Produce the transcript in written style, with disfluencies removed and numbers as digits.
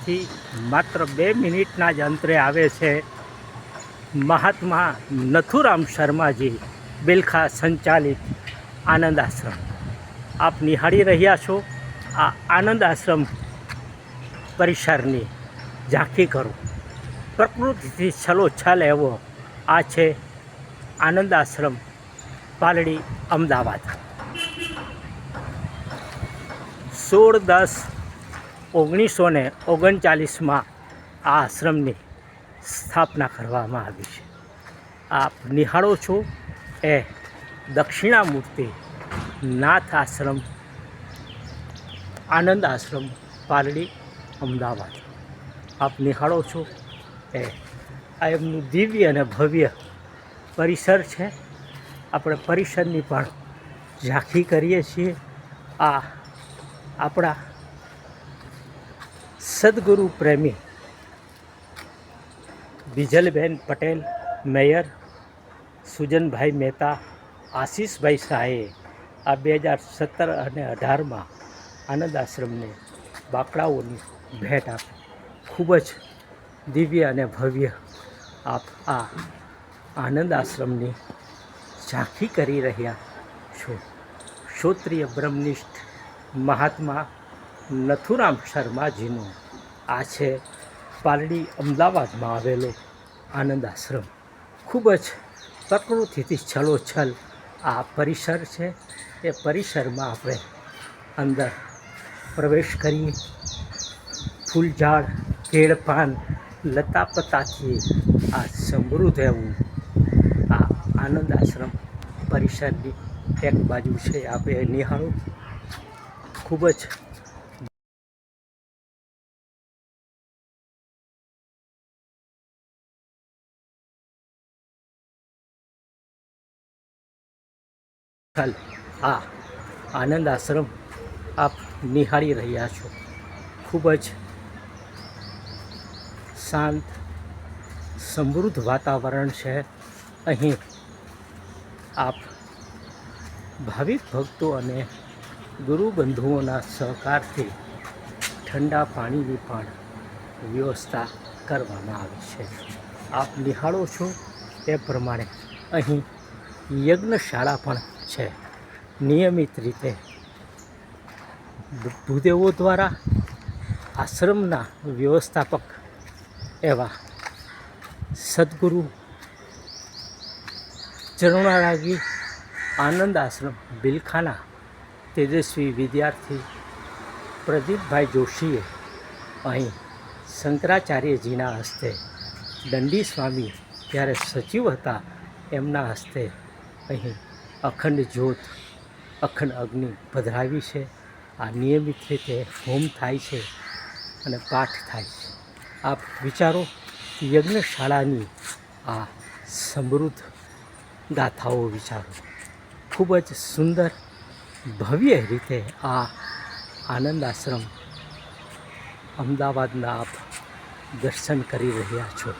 અહીંથી માત્ર 2 મિનિટના જ અંતરે આવે છે મહાત્મા નથુરામ શર્માજી બિલખા સંચાલિત આનંદ આશ્રમ. આપ નિહાળી રહ્યા છો આ આનંદ આશ્રમ પરિસરની ઝાંખી કરો. પ્રકૃતિથી છલોછલ એવો આ છે આનંદ આશ્રમ, પાલડી, અમદાવાદ. 16/10/1939 આ આશ્રમની સ્થાપના કરવામાં આવી છે. આપ નિહાળો છો એ દક્ષિણામૂર્તિ નાથ આશ્રમ, આનંદ આશ્રમ, પાલડી, અમદાવાદ. આપ નિહાળો છો એ આ એમનું દિવ્ય અને ભવ્ય પરિસર છે. આપણે પરિસરની પણ ઝાંખી કરીએ છીએ. આ આપણા સદગુરુ પ્રેમી બીજલબેન પટેલ, મેયર સુજનભાઈ મહેતા, આશીષભાઈ શાહે આ 2017 અને 2018માં આનંદ આશ્રમને બાકડાઓની ભેટ આપી. ખૂબ જ દિવ્ય અને ભવ્ય આપ આ આનંદ આશ્રમની ઝાંખી કરી રહ્યા છો. ક્ષોત્રિય બ્રહ્મનિષ્ઠ મહાત્મા નથુરામ શર્માજીનું આ છે પાલડી, અમદાવાદમાં આવેલો આનંદ આશ્રમ. ખૂબ જ પ્રકૃતિથી છલોછલ આ પરિસર છે. એ પરિસરમાં આપણે અંદર પ્રવેશ કરીએ. ફૂલઝાડ, કેળપાન, લતાપતાથી આ સમૃદ્ધ એવું આ આનંદ આશ્રમ પરિસરની એક બાજુ છે. આપણે નિહાળો. ખૂબ જ આ આનંદ આશ્રમ આપ નિહાળી રહ્યા છો. ખૂબ જ શાંત, સમૃદ્ધ વાતાવરણ છે. અહીં આપ ભાવિક ભક્તો અને ગુરુબંધુઓના સહકારથી ઠંડા પાણીની પણ વ્યવસ્થા કરવામાં આવી છે. આપ નિહાળો છો એ પ્રમાણે અહીં યજ્ઞશાળા પણ છે. નિયમિત રીતે ભૂદેવો દ્વારા આશ્રમના વ્યવસ્થાપક એવા સદગુરુ ચરણારાગી આનંદ આશ્રમ બિલખાના તેજસ્વી વિદ્યાર્થી પ્રદીપભાઈ જોશીએ અહીં શંકરાચાર્યજીના હસ્તે, દંડી સ્વામી જ્યારે સચિવ હતા એમના હસ્તે અહીં અખંડ જ્યોત, અખંડ અગ્નિ પધરાવી છે. આ નિયમિત રીતે હોમ થાય છે અને પાઠ થાય છે. આપ વિચારો યજ્ઞશાળાની આ સમૃદ્ધ ગાથાઓ વિચારો. ખૂબ જ સુંદર ભવ્ય રીતે આ આનંદ આશ્રમ અમદાવાદના આપ દર્શન કરી રહ્યા છો.